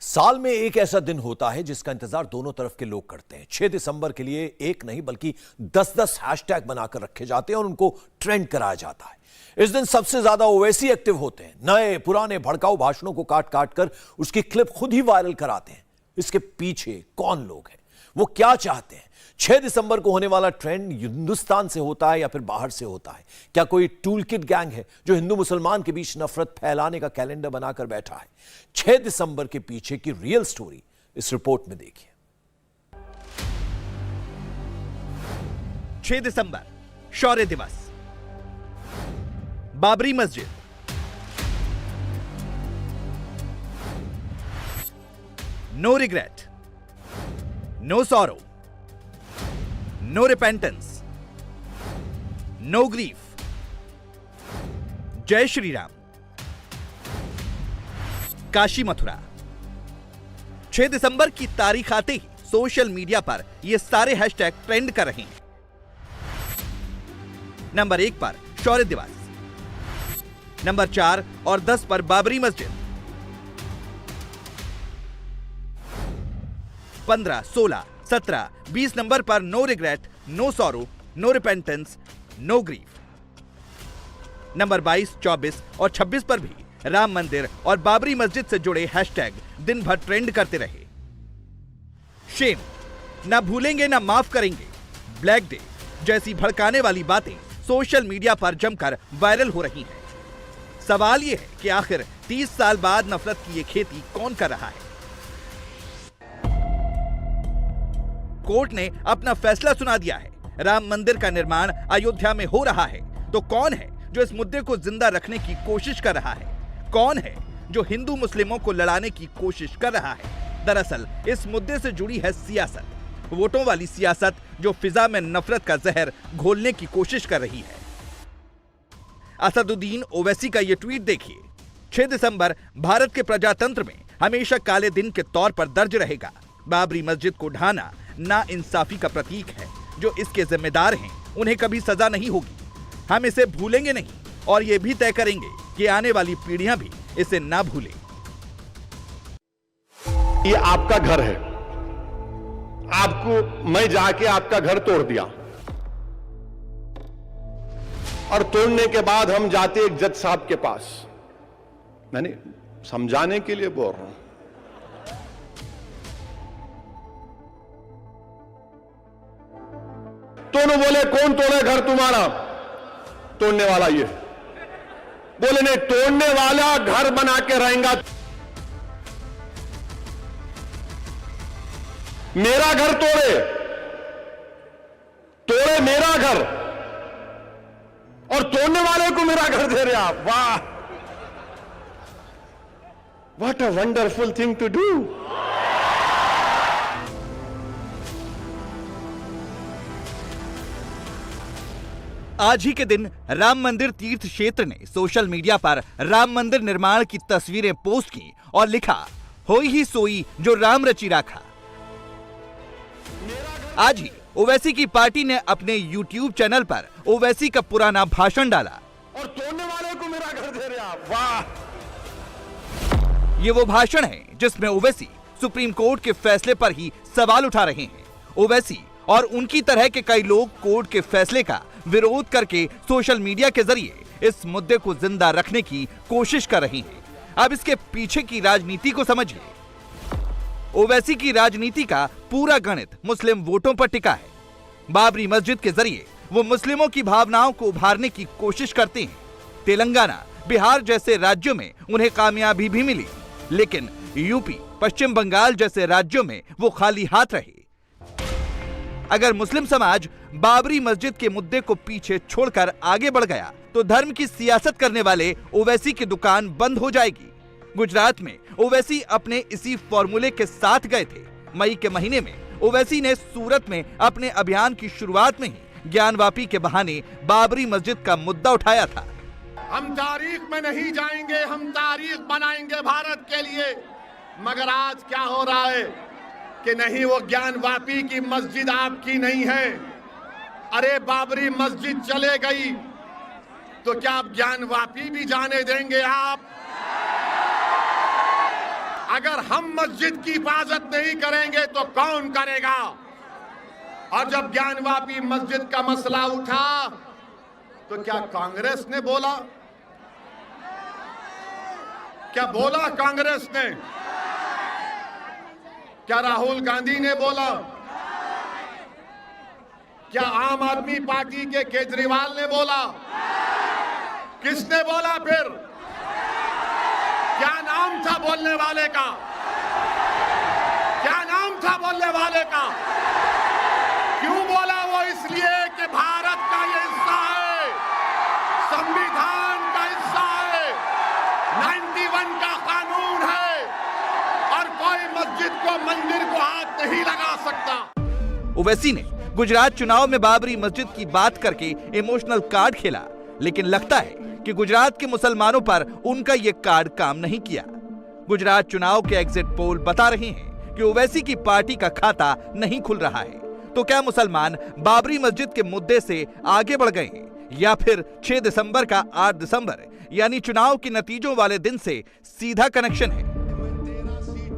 साल में एक ऐसा दिन होता है जिसका इंतजार दोनों तरफ के लोग करते हैं। 6 दिसंबर के लिए एक नहीं बल्कि 10-10 हैशटैग बनाकर रखे जाते हैं और उनको ट्रेंड कराया जाता है। इस दिन सबसे ज्यादा ओवैसी एक्टिव होते हैं। नए पुराने भड़काऊ भाषणों को काट काट कर उसकी क्लिप खुद ही वायरल कराते हैं। इसके पीछे कौन लोग हैं, वो क्या चाहते हैं? 6 दिसंबर को होने वाला ट्रेंड हिंदुस्तान से होता है या फिर बाहर से होता है? क्या कोई टूल किट गैंग है जो हिंदू मुसलमान के बीच नफरत फैलाने का कैलेंडर बनाकर बैठा है? 6 दिसंबर के पीछे की रियल स्टोरी इस रिपोर्ट में देखिए। 6 दिसंबर शौर्य दिवस, Babri Masjid, no regret, no sorrow, no repentance, no grief, जय श्री राम, काशी मथुरा। 6 दिसंबर की तारीख आते ही सोशल मीडिया पर ये सारे हैशटैग ट्रेंड कर रहे हैं। नंबर 1 पर शौर्य दिवस, नंबर 4 और 10 पर बाबरी मस्जिद, 15, 16, 17, 20 नंबर पर no regret, no sorrow, no repentance, no grief. Number 22, 24 और 26 पर भी राम मंदिर और बाबरी मस्जिद से जुड़े हैशटैग दिन भर ट्रेंड करते रहे। शेम, ना भूलेंगे ना माफ करेंगे, ब्लैक डे जैसी भड़काने वाली बातें सोशल मीडिया पर जमकर वायरल हो रही हैं। सवाल यह है कि आखिर 30 साल बाद नफरत की यह खेती कौन कर रहा है? कोर्ट ने अपना फैसला सुना दिया है। राम मंदिर का निर्माण अयोध्या में हो रहा है। तो कौन है जो इस मुद्दे को जिंदा रखने की कोशिश कर रहा है? कौन है जो हिंदू मुस्लिमों को लड़ाने की कोशिश कर रहा है? दरअसल इस मुद्दे से जुड़ी है सियासत, वोटों वाली सियासत जो फिजा में नफरत का जहर घोलने की कोशिश कर रही है। असदुद्दीन ओवैसी का यह ट्वीट देखिए। 6 दिसंबर भारत के प्रजातंत्र में हमेशा काले दिन के तौर पर दर्ज रहेगा। बाबरी मस्जिद को ढाना ना इंसाफी का प्रतीक है। जो इसके जिम्मेदार हैं उन्हें कभी सजा नहीं होगी। हम इसे भूलेंगे नहीं और यह भी तय करेंगे कि आने वाली पीढ़ियां भी इसे ना भूलें। ये आपका घर है, आपको मैं जाके आपका घर तोड़ दिया और तोड़ने के बाद हम जाते एक जज साहब के पास, मैंने समझाने के लिए बोल रहा हूं। तो उन्होंने बोले कौन तोड़े घर तुम्हारा? तोड़ने वाला ये। बोले नहीं, तोड़ने वाला घर बना के रहेगा। मेरा घर तोड़े, तोड़े मेरा घर और तोड़ने वाले को मेरा घर दे रहे आप। वाह, what a wonderful thing to do. आज ही के दिन राम मंदिर तीर्थ क्षेत्र ने सोशल मीडिया पर राम मंदिर निर्माण की तस्वीरें पोस्ट की और लिखा, होई ही सोई जो राम रची राखा। आज ही ओवैसी की पार्टी ने अपने YouTube चैनल पर ओवैसी का पुराना भाषण डाला और तोड़ने वाले को मेरा घर दे रहे आप। वाह, ये वो भाषण है जिसमें ओवैसी सुप्रीम कोर्ट के फैसले पर ही सवाल उठा रहे हैं। ओवैसी और उनकी तरह के कई लोग कोर्ट के फैसले का विरोध करके सोशल मीडिया के जरिए इस मुद्दे को जिंदा रखने की कोशिश कर रही हैं। अब इसके पीछे की राजनीति को समझिए। ओवैसी की राजनीति का पूरा गणित मुस्लिम वोटों पर टिका है। बाबरी मस्जिद के जरिए वो मुस्लिमों की भावनाओं को उभारने की कोशिश करते हैं। तेलंगाना, बिहार जैसे राज्यों में उन्हें कामयाबी भी मिली, लेकिन यूपी, पश्चिम बंगाल जैसे राज्यों में वो खाली हाथ रहे। अगर मुस्लिम समाज बाबरी मस्जिद के मुद्दे को पीछे छोड़कर आगे बढ़ गया तो धर्म की सियासत करने वाले ओवैसी की दुकान बंद हो जाएगी। गुजरात में ओवैसी अपने इसी फॉर्मूले के साथ गए थे। मई के महीने में ओवैसी ने सूरत में अपने अभियान की शुरुआत में ही ज्ञानवापी के बहाने बाबरी मस्जिद का मुद्दा उठाया था। हम तारीख में नहीं जाएंगे, हम तारीख बनाएंगे भारत के लिए। मगर आज क्या हो रहा है कि नहीं, वो ज्ञानवापी की मस्जिद आपकी नहीं है। अरे बाबरी मस्जिद चले गई तो क्या आप ज्ञानवापी भी जाने देंगे? आप अगर हम मस्जिद की हिफाजत नहीं करेंगे तो कौन करेगा? और जब ज्ञानवापी मस्जिद का मसला उठा तो क्या कांग्रेस ने बोला? क्या बोला कांग्रेस ने? क्या राहुल गांधी ने बोला? क्या आम आदमी पार्टी के केजरीवाल ने बोला? किसने बोला फिर? क्या नाम था बोलने वाले का? क्या नाम था बोलने वाले का? क्यों बोला वो? इसलिए कि भारत का ये हिस्सा है, संविधान का हिस्सा है, 91 का कानून है और कोई मस्जिद को, मंदिर को हाथ नहीं लगा सकता। ओवैसी ने गुजरात चुनाव में बाबरी मस्जिद की बात करके इमोशनल कार्ड खेला, लेकिन लगता है कि गुजरात के मुसलमानों पर उनका ये कार्ड काम नहीं किया। गुजरात चुनाव के एग्जिट पोल बता रहे हैं कि ओवैसी की पार्टी का खाता नहीं खुल रहा है। तो क्या मुसलमान बाबरी मस्जिद के मुद्दे से आगे बढ़ गए हैं या फिर 6 दिसंबर का 8 दिसंबर यानी चुनाव के नतीजों वाले दिन से सीधा कनेक्शन है?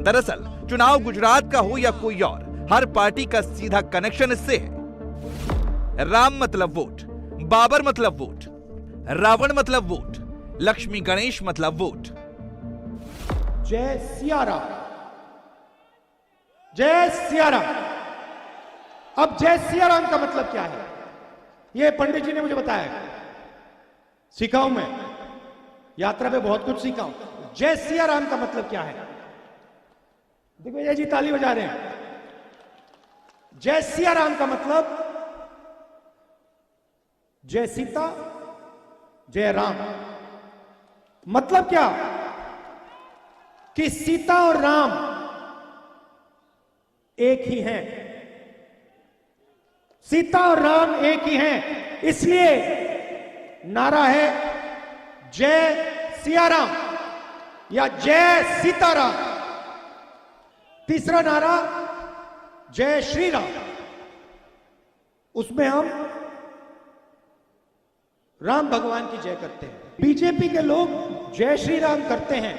दरअसल चुनाव गुजरात का हो या कोई और, हर पार्टी का सीधा कनेक्शन इससे है। राम मतलब वोट, बाबर मतलब वोट, रावण मतलब वोट, लक्ष्मी गणेश मतलब वोट। जय सिया राम, जय सिया राम। अब जय सिया राम का मतलब क्या है? यह पंडित जी ने मुझे बताया, सीखा हूं मैं, यात्रा पे बहुत कुछ सीखा हूं। जय सिया राम का मतलब क्या है? दिग्विजय जी ताली बजा रहे हैं। जय सिया राम का मतलब जय सीता जय राम। मतलब क्या? कि सीता और राम एक ही हैं। सीता और राम एक ही हैं, इसलिए नारा है जय सिया राम या जय सीताराम। तीसरा नारा जय श्री राम, उसमें हम राम भगवान की जय करते हैं। बीजेपी के लोग जय श्री राम करते हैं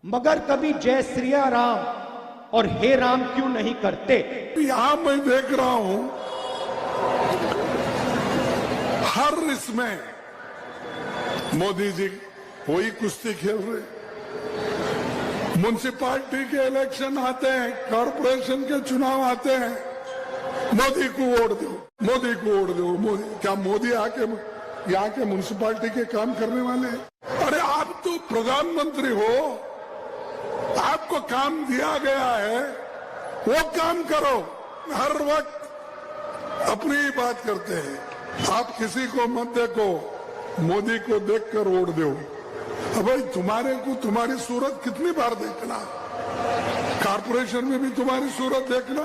मगर कभी जय श्री राम और हे राम क्यों नहीं करते? यहां मैं देख रहा हूं हर इसमें मोदी जी वही कुश्ती खेल रहे। म्युनिसिपैलिटी के इलेक्शन आते हैं, कॉर्पोरेशन के चुनाव आते हैं, मोदी को वोट दो, मोदी को वोट दो, मोदी। क्या मोदी आके यहाँ के म्युनिसिपैलिटी के काम करने वाले हैं? अरे आप तो प्रधानमंत्री हो, आपको काम दिया गया है, वो काम करो। हर वक्त अपनी ही बात करते हैं। आप किसी को मत देखो, मोदी को देखकर वोट दो। भाई तुम्हारे को तुम्हारी सूरत कितनी बार देखना, कॉर्पोरेशन में भी तुम्हारी सूरत देखना,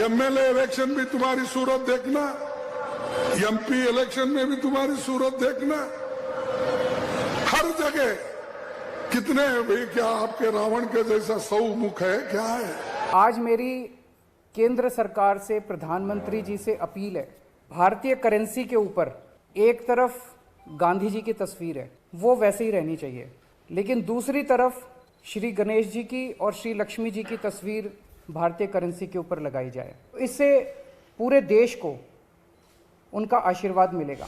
एमएलए इलेक्शन भी तुम्हारी सूरत देखना, एमपी इलेक्शन में भी तुम्हारी सूरत देखना। हर जगह कितने भाई, क्या आपके रावण के जैसा 100 मुख है? क्या है? आज मेरी केंद्र सरकार से, प्रधानमंत्री जी से अपील है, भारतीय करेंसी के ऊपर एक तरफ गांधी जी की तस्वीर है, वो वैसे ही रहनी चाहिए, लेकिन दूसरी तरफ श्री गणेश जी की और श्री लक्ष्मी जी की तस्वीर भारतीय करेंसी के ऊपर लगाई जाए। इससे पूरे देश को उनका आशीर्वाद मिलेगा।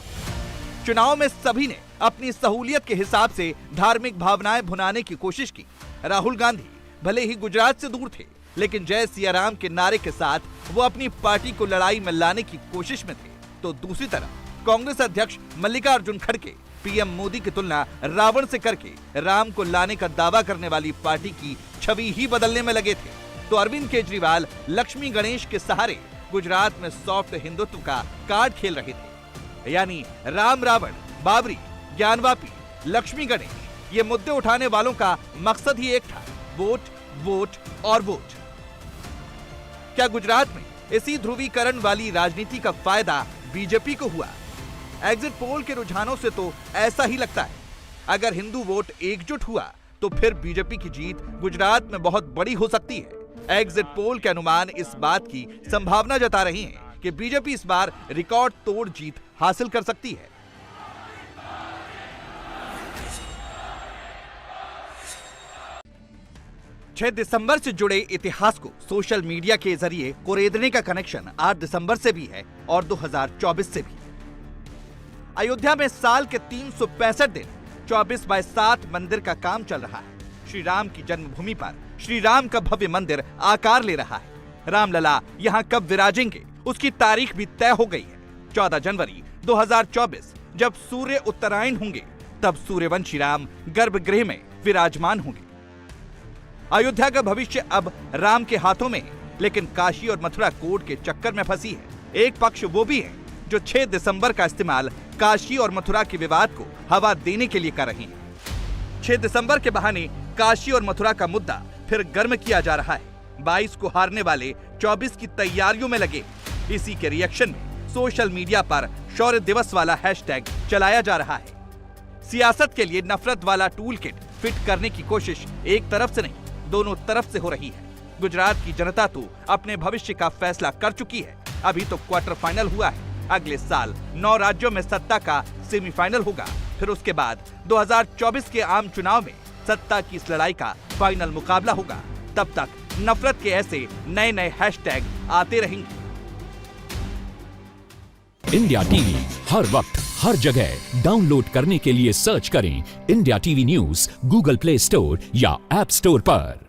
चुनाव में सभी ने अपनी सहूलियत के हिसाब से धार्मिक भावनाएं भुनाने की कोशिश की। राहुल गांधी भले ही गुजरात से दूर थे, लेकिन जय सिया राम के नारे के साथ वो अपनी पार्टी को लड़ाई में लाने की कोशिश में थे। तो दूसरी तरफ कांग्रेस अध्यक्ष मल्लिकार्जुन खड़गे पीएम मोदी की तुलना रावण से करके राम को लाने का दावा करने वाली पार्टी की छवि ही बदलने में लगे थे। तो अरविंद केजरीवाल लक्ष्मी गणेश के सहारे गुजरात में सॉफ्ट हिंदुत्व का कार्ड खेल रहे थे। यानी राम रावण, बाबरी, ज्ञानवापी, लक्ष्मी गणेश, ये मुद्दे उठाने वालों का मकसद ही एक था, वोट, वोट और वोट। क्या गुजरात में इसी ध्रुवीकरण वाली राजनीति का फायदा बीजेपी को हुआ? एग्जिट पोल के रुझानों से तो ऐसा ही लगता है। अगर हिंदू वोट एकजुट हुआ तो फिर बीजेपी की जीत गुजरात में बहुत बड़ी हो सकती है। एग्जिट पोल के अनुमान इस बात की संभावना जता रहे हैं कि बीजेपी इस बार रिकॉर्ड तोड़ जीत हासिल कर सकती है। 6 दिसंबर से जुड़े इतिहास को सोशल मीडिया के जरिए कुरेदने का कनेक्शन 8 दिसंबर से भी है और 2024 से भी। अयोध्या में साल के 365 दिन 24/7 मंदिर का काम चल रहा है। श्री राम की जन्मभूमि पर श्री राम का भव्य मंदिर आकार ले रहा है। रामलला यहाँ कब विराजेंगे उसकी तारीख भी तय हो गई है। 14 जनवरी 2024 जब सूर्य उत्तरायण होंगे तब सूर्यवंशी राम गर्भगृह में विराजमान होंगे। अयोध्या का भविष्य अब राम के हाथों में है, लेकिन काशी और मथुरा कोर्ट के चक्कर में फंसी है। एक पक्ष वो भी है जो 6 दिसंबर का इस्तेमाल काशी और मथुरा के विवाद को हवा देने के लिए कर रहे हैं। 6 दिसंबर के बहाने काशी और मथुरा का मुद्दा फिर गर्म किया जा रहा है। 22 को हारने वाले 24 की तैयारियों में लगे। इसी के रिएक्शन में सोशल मीडिया पर शौर्य दिवस वाला हैशटैग चलाया जा रहा है। सियासत के लिए नफरत वाला टूल किट फिट करने की कोशिश एक तरफ से नहीं, दोनों तरफ से हो रही है। गुजरात की जनता तो अपने भविष्य का फैसला कर चुकी है। अभी तो क्वार्टर फाइनल हुआ है। अगले साल 9 राज्यों में सत्ता का सेमीफाइनल होगा। फिर उसके बाद 2024 के आम चुनाव में सत्ता की इस लड़ाई का फाइनल मुकाबला होगा। तब तक नफरत के ऐसे नए नए हैशटैग आते रहेंगे। इंडिया टीवी हर वक्त हर जगह डाउनलोड करने के लिए सर्च करें India TV news Google play store या ऐप स्टोर पर।